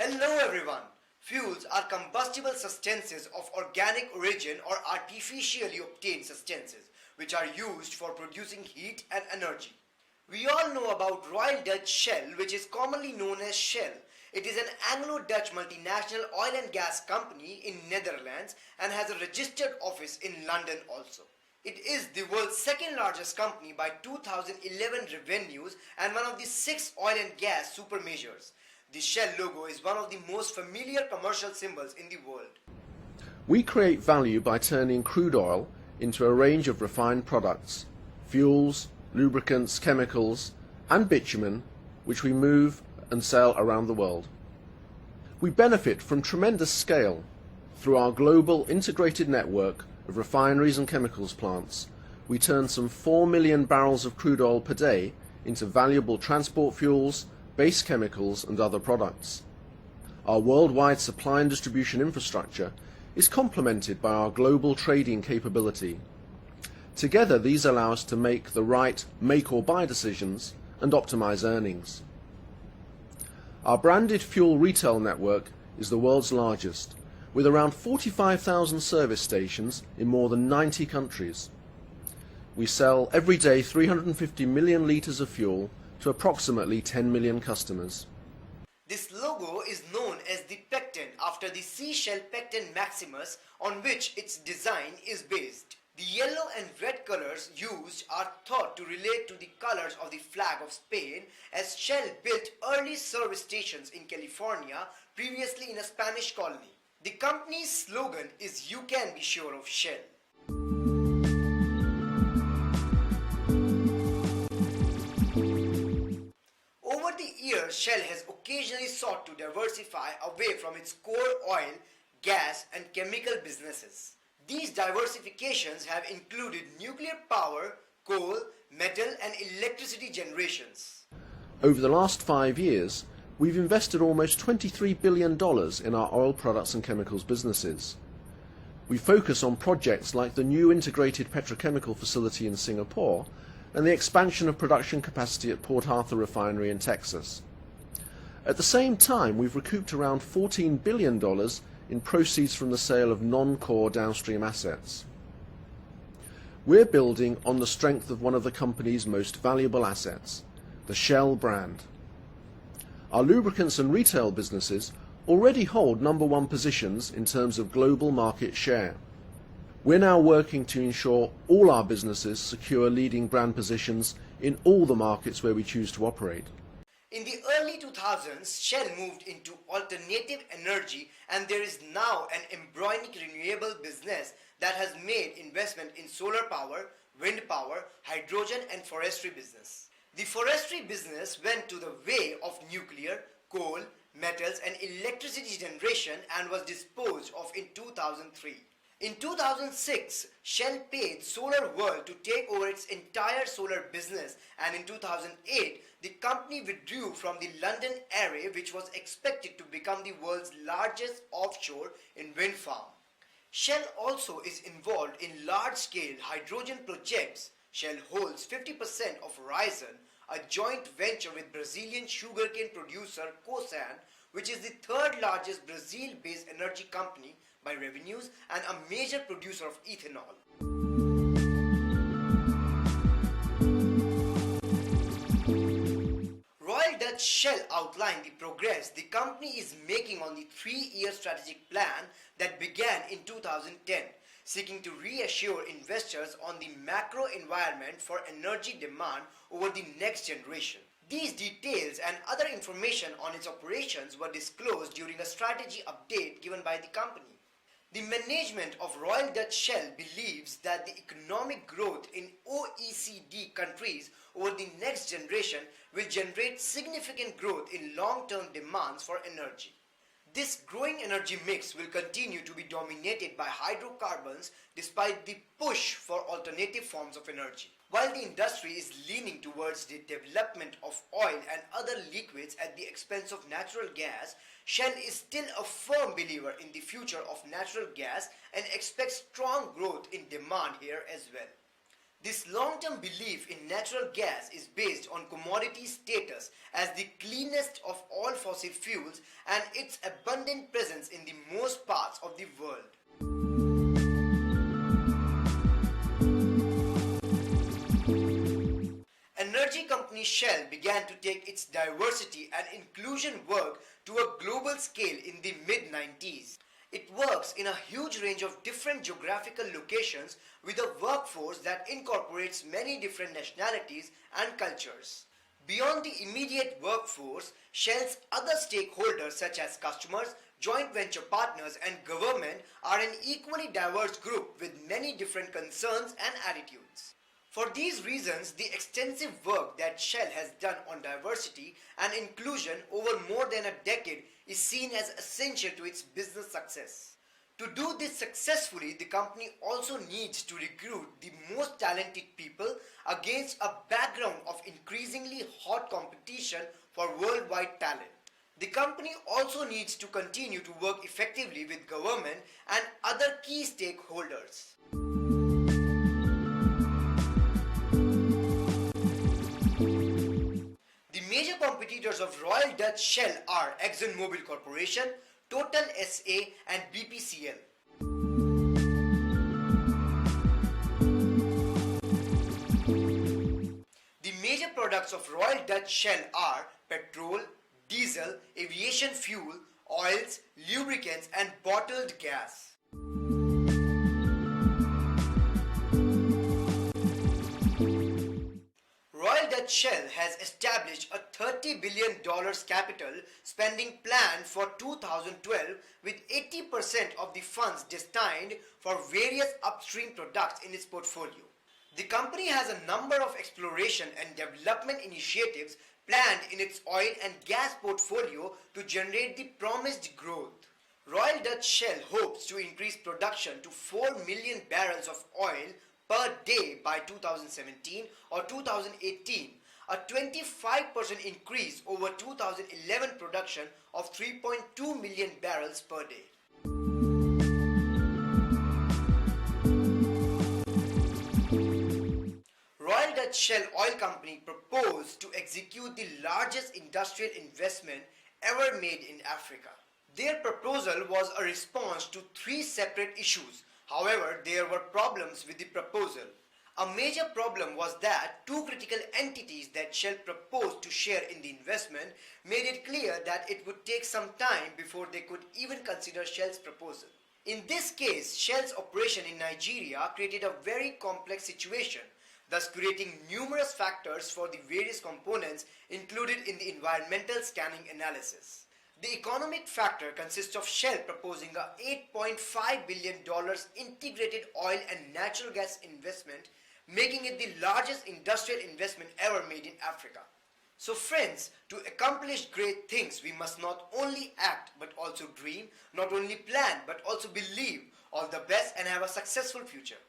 Hello everyone! Fuels are combustible substances of organic origin or artificially obtained substances which are used for producing heat and energy. We all know about Royal Dutch Shell, which is commonly known as Shell. It is an Anglo-Dutch multinational oil and gas company in Netherlands and has a registered office in London also. It is the world's second largest company by 2011 revenues and one of the 6 oil and gas super majors. The Shell logo is one of the most familiar commercial symbols in the world. We create value by turning crude oil into a range of refined products, fuels, lubricants, chemicals, and bitumen, which we move and sell around the world. We benefit from tremendous scale. Through our global integrated network of refineries and chemicals plants, we turn some 4 million barrels of crude oil per day into valuable transport fuels, base chemicals and other products. Our worldwide supply and distribution infrastructure is complemented by our global trading capability. Together these allow us to make the right make or buy decisions and optimize earnings. Our branded fuel retail network is the world's largest, with around 45,000 service stations in more than 90 countries. We sell every day 350 million litres of fuel to approximately 10 million customers. This logo is known as the Pecten after the seashell Pecten maximus on which its design is based. The yellow and red colors used are thought to relate to the colors of the flag of Spain, as Shell built early service stations in California, previously in a Spanish colony. The company's slogan is "You can be sure of Shell." Over the years, Shell has occasionally sought to diversify away from its core oil, gas and chemical businesses. These diversifications have included nuclear power, coal, metal and electricity generations. Over the last 5 years, we've invested almost $23 billion in our oil products and chemicals businesses. We focus on projects like the new integrated petrochemical facility in Singapore and the expansion of production capacity at Port Arthur refinery in Texas. At the same time, we've recouped around $14 billion in proceeds from the sale of non-core downstream assets. We're building on the strength of one of the company's most valuable assets, the Shell brand. Our lubricants and retail businesses already hold #1 positions in terms of global market share. We're now working to ensure all our businesses secure leading brand positions in all the markets where we choose to operate. In the early 2000s, Shell moved into alternative energy and there is now an embryonic renewable business that has made investment in solar power, wind power, hydrogen and forestry business. The forestry business went to the way of nuclear, coal, metals and electricity generation and was disposed of in 2003. In 2006, Shell paid Solar World to take over its entire solar business, and in 2008, the company withdrew from the London area, which was expected to become the world's largest offshore wind farm. Shell also is involved in large-scale hydrogen projects. Shell holds 50% of Horizon, a joint venture with Brazilian sugarcane producer Cosan, which is the third largest Brazil-based energy company by revenues and a major producer of ethanol. Royal Dutch Shell outlined the progress the company is making on the 3-year strategic plan that began in 2010, seeking to reassure investors on the macro environment for energy demand over the next generation. These details and other information on its operations were disclosed during a strategy update given by the company. The management of Royal Dutch Shell believes that the economic growth in OECD countries over the next generation will generate significant growth in long-term demands for energy. This growing energy mix will continue to be dominated by hydrocarbons despite the push for alternative forms of energy. While the industry is leaning towards the development of oil and other liquids at the expense of natural gas, Shell is still a firm believer in the future of natural gas and expects strong growth in demand here as well. This long-term belief in natural gas is based on commodity status as the cleanest of all fossil fuels and its abundant presence in the most parts of the world. Energy company Shell began to take its diversity and inclusion work to a global scale in the mid-90s. It works in a huge range of different geographical locations with a workforce that incorporates many different nationalities and cultures. Beyond the immediate workforce, Shell's other stakeholders such as customers, joint venture partners and government are an equally diverse group with many different concerns and attitudes. For these reasons, the extensive work that Shell has done on diversity and inclusion over more than a decade is seen as essential to its business success. To do this successfully, the company also needs to recruit the most talented people against a background of increasingly hot competition for worldwide talent. The company also needs to continue to work effectively with government and other key stakeholders. The major competitors of Royal Dutch Shell are ExxonMobil Corporation, Total SA and BPCL. The major products of Royal Dutch Shell are petrol, diesel, aviation fuel, oils, lubricants and bottled gas. Royal Dutch Shell has established a $30 billion capital spending plan for 2012 with 80% of the funds destined for various upstream products in its portfolio. The company has a number of exploration and development initiatives planned in its oil and gas portfolio to generate the promised growth. Royal Dutch Shell hopes to increase production to 4 million barrels of oil per day by 2017 or 2018, a 25% increase over 2011 production of 3.2 million barrels per day. Royal Dutch Shell Oil Company proposed to execute the largest industrial investment ever made in Africa. Their proposal was a response to 3 separate issues. However, there were problems with the proposal. A major problem was that 2 critical entities that Shell proposed to share in the investment made it clear that it would take some time before they could even consider Shell's proposal. In this case, Shell's operation in Nigeria created a very complex situation, thus creating numerous factors for the various components included in the environmental scanning analysis. The economic factor consists of Shell proposing a $8.5 billion integrated oil and natural gas investment, making it the largest industrial investment ever made in Africa. So friends, to accomplish great things, we must not only act but also dream, not only plan but also believe. All the best and have a successful future.